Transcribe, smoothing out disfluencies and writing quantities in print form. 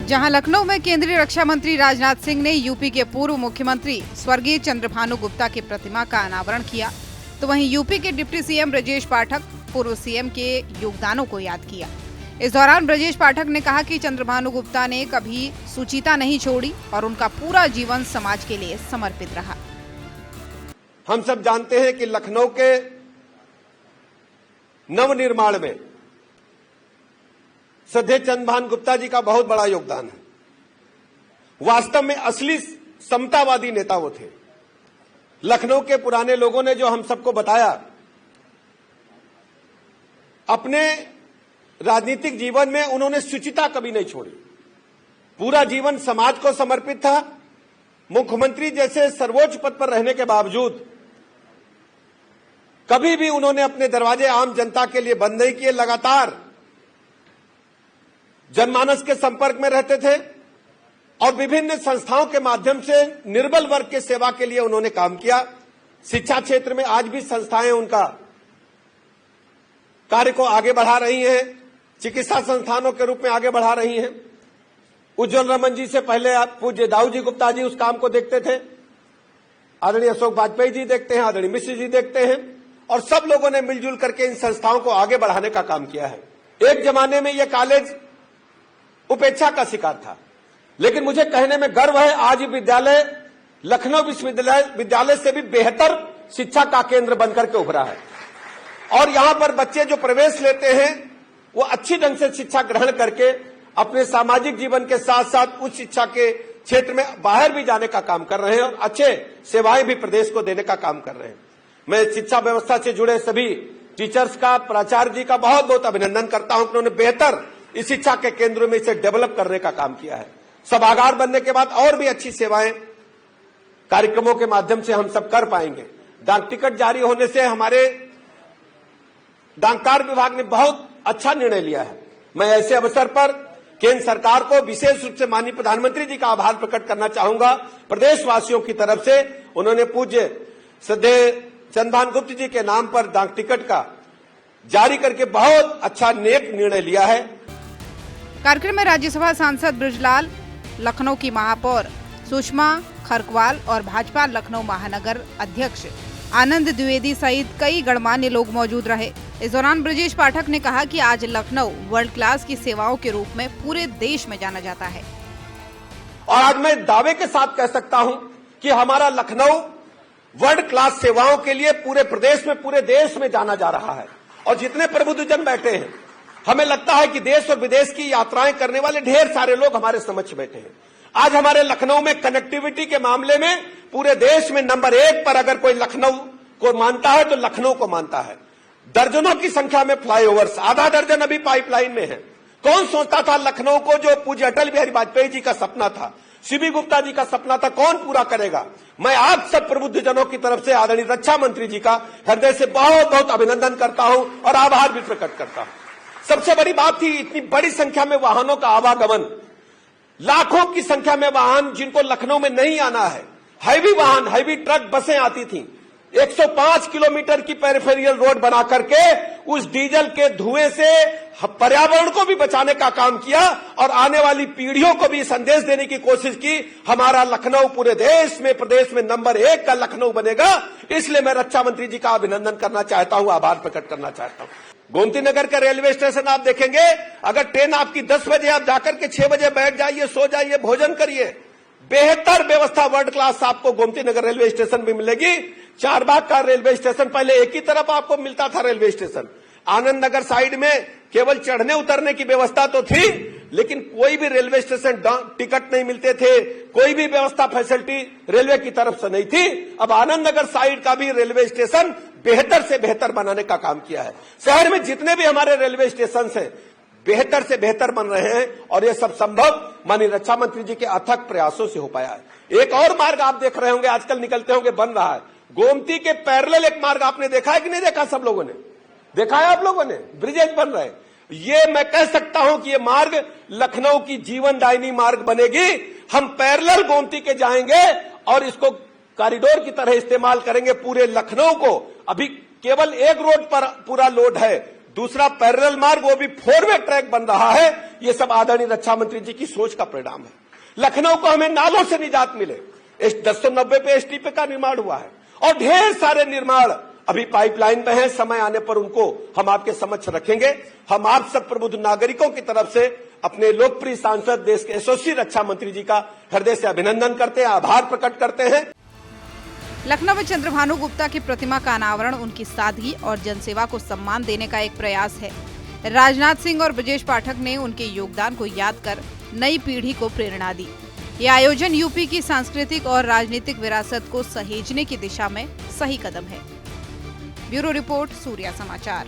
जहां लखनऊ में केंद्रीय रक्षा मंत्री राजनाथ सिंह ने यूपी के पूर्व मुख्यमंत्री स्वर्गीय चंद्रभानु गुप्ता की प्रतिमा का अनावरण किया, तो वहीं यूपी के डिप्टी सीएम ब्रजेश पाठक पूर्व सीएम के योगदानों को याद किया। इस दौरान ब्रजेश पाठक ने कहा कि चंद्रभानु गुप्ता ने कभी सुचिता नहीं छोड़ी और उनका पूरा जीवन समाज के लिए समर्पित रहा। हम सब जानते हैं कि लखनऊ के नवनिर्माण में श्रद्धेय चंद्रभानु गुप्ता जी का बहुत बड़ा योगदान है। वास्तव में असली समतावादी नेता वो थे। लखनऊ के पुराने लोगों ने जो हम सबको बताया, अपने राजनीतिक जीवन में उन्होंने शुचिता कभी नहीं छोड़ी, पूरा जीवन समाज को समर्पित था। मुख्यमंत्री जैसे सर्वोच्च पद पर रहने के बावजूद कभी भी उन्होंने अपने दरवाजे आम जनता के लिए बंद नहीं किए। लगातार जनमानस के संपर्क में रहते थे और विभिन्न संस्थाओं के माध्यम से निर्बल वर्ग के सेवा के लिए उन्होंने काम किया। शिक्षा क्षेत्र में आज भी संस्थाएं उनका कार्य को आगे बढ़ा रही हैं, चिकित्सा संस्थानों के रूप में आगे बढ़ा रही हैं। उज्जवल रमन जी से पहले पूज्य दाऊ जी गुप्ता जी उस काम को देखते थे, आदरणीय अशोक वाजपेयी जी देखते हैं, आदरणीय मिश्र जी देखते हैं, और सब लोगों ने मिलजुल करके इन संस्थाओं को आगे बढ़ाने का काम किया है। एक जमाने में यह कॉलेज उपेक्षा का शिकार था, लेकिन मुझे कहने में गर्व है, आज विद्यालय लखनऊ विश्वविद्यालय से भी बेहतर शिक्षा का केंद्र बनकर के उभरा है। और यहां पर बच्चे जो प्रवेश लेते हैं वो अच्छी ढंग से शिक्षा ग्रहण करके अपने सामाजिक जीवन के साथ साथ उच्च शिक्षा के क्षेत्र में बाहर भी जाने का काम कर रहे हैं और अच्छे सेवाएं भी प्रदेश को देने का काम कर रहे हैं। मैं शिक्षा व्यवस्था से जुड़े सभी टीचर्स का, प्राचार्य जी का बहुत बहुत अभिनंदन करता हूं कि उन्होंने बेहतर इस शिक्षा के केंद्रों में इसे डेवलप करने का काम किया है। सभागार बनने के बाद और भी अच्छी सेवाएं कार्यक्रमों के माध्यम से हम सब कर पाएंगे। डाक टिकट जारी होने से हमारे डाककार विभाग ने बहुत अच्छा निर्णय लिया है। मैं ऐसे अवसर पर केंद्र सरकार को विशेष रूप से माननीय प्रधानमंत्री जी का आभार प्रकट करना चाहूंगा। प्रदेशवासियों की तरफ से उन्होंने पूज्य श्रद्धेय चंद्रभानु गुप्ता जी के नाम पर डाक टिकट का जारी करके बहुत अच्छा नेक निर्णय लिया है। कार्यक्रम में राज्यसभा सांसद बृजलाल, लखनऊ की महापौर सुषमा खरकवाल और भाजपा लखनऊ महानगर अध्यक्ष आनंद द्विवेदी सहित कई गणमान्य लोग मौजूद रहे। इस दौरान ब्रजेश पाठक ने कहा कि आज लखनऊ वर्ल्ड क्लास की सेवाओं के रूप में पूरे देश में जाना जाता है। और आज मैं दावे के साथ कह सकता हूं कि हमारा लखनऊ वर्ल्ड क्लास सेवाओं के लिए पूरे प्रदेश में, पूरे देश में जाना जा रहा है। और जितने प्रबुद्धजन बैठे हैं, हमें लगता है कि देश और विदेश की यात्राएं करने वाले ढेर सारे लोग हमारे समक्ष बैठे हैं। आज हमारे लखनऊ में कनेक्टिविटी के मामले में पूरे देश में नंबर 1 पर अगर कोई लखनऊ को मानता है तो लखनऊ को मानता है। दर्जनों की संख्या में फ्लाईओवर्स, आधा दर्जन अभी पाइपलाइन में है। कौन सोचता था लखनऊ को, जो पूज्य अटल बिहारी वाजपेयी जी का सपना था, सीबी गुप्ता जी का सपना था, कौन पूरा करेगा? मैं आप सब प्रबुद्धजनों की तरफ से आदरणीय रक्षा मंत्री जी का हृदय से बहुत बहुत अभिनंदन करता हूं और आभार भी प्रकट करता हूं। सबसे बड़ी बात थी इतनी बड़ी संख्या में वाहनों का आवागमन, लाखों की संख्या में वाहन जिनको लखनऊ में नहीं आना है, हैवी वाहन, हैवी ट्रक, बसें आती थी। 105 किलोमीटर की पेरिफेरियल रोड बना करके उस डीजल के धुएं से पर्यावरण को भी बचाने का काम किया और आने वाली पीढ़ियों को भी संदेश देने की कोशिश की। हमारा लखनऊ पूरे देश में, प्रदेश में नंबर 1 का लखनऊ बनेगा। इसलिए मैं रक्षा मंत्री जी का अभिनंदन करना चाहता हूं, आभार प्रकट करना चाहता हूं। गोमती नगर का रेलवे स्टेशन आप देखेंगे, अगर ट्रेन आपकी 10 बजे, आप जाकर के 6 बजे बैठ जाइए, सो जाइए, भोजन करिए। बेहतर व्यवस्था वर्ल्ड क्लास आपको गोमती नगर रेलवे स्टेशन भी मिलेगी। चारबाग का रेलवे स्टेशन, पहले एक ही तरफ आपको मिलता था railway station. Anand Nagar side में केवल चढ़ने उतरने की व्यवस्था तो थी, लेकिन कोई भी रेलवे स्टेशन टिकट नहीं मिलते थे, कोई भी व्यवस्था फैसिलिटी रेलवे की तरफ से नहीं थी। अब आनंद नगर साइड का भी रेलवे स्टेशन बेहतर से बेहतर बनाने का काम किया है। शहर में जितने भी हमारे रेलवे स्टेशन हैं बेहतर से बेहतर बन रहे हैं और ये सब संभव माननीय रक्षा मंत्री जी के अथक प्रयासों से हो पाया है। एक और मार्ग आप देख रहे होंगे, आजकल निकलते होंगे, बन रहा है। गोमती के पैरेलल एक मार्ग आपने देखा है कि नहीं देखा? सब लोगों ने देखा है, आप लोगों ने, ब्रिजेज बन रहे हैं। ये मैं कह सकता हूं कि ये मार्ग लखनऊ की जीवनदायिनी मार्ग बनेगी। हम पैरेलल गोमती के जाएंगे और इसको कॉरिडोर की तरह इस्तेमाल करेंगे। पूरे लखनऊ को, अभी केवल एक रोड पर पूरा लोड है, दूसरा पैरेलल मार्ग, वो भी 4 वे ट्रैक बन रहा है। ये सब आदरणीय रक्षा मंत्री जी की सोच का परिणाम है। लखनऊ को हमें नालों से निजात मिले, 1090 पे एसटीपी का निर्माण हुआ है और ढेर सारे निर्माण अभी पाइपलाइन में है। समय आने पर उनको हम आपके समक्ष रखेंगे। हम आप सब प्रबुद्ध नागरिकों की तरफ से अपने लोकप्रिय सांसद, देश के यशस्वी रक्षा मंत्री जी का हृदय से अभिनंदन करते हैं, आभार प्रकट करते हैं। लखनऊ में चंद्रभानु गुप्ता की प्रतिमा का अनावरण उनकी सादगी और जनसेवा को सम्मान देने का एक प्रयास है। राजनाथ सिंह और ब्रजेश पाठक ने उनके योगदान को याद कर नई पीढ़ी को प्रेरणा दी। ये आयोजन यूपी की सांस्कृतिक और राजनीतिक विरासत को सहेजने की दिशा में सही कदम है। ब्यूरो रिपोर्ट, सूर्या समाचार।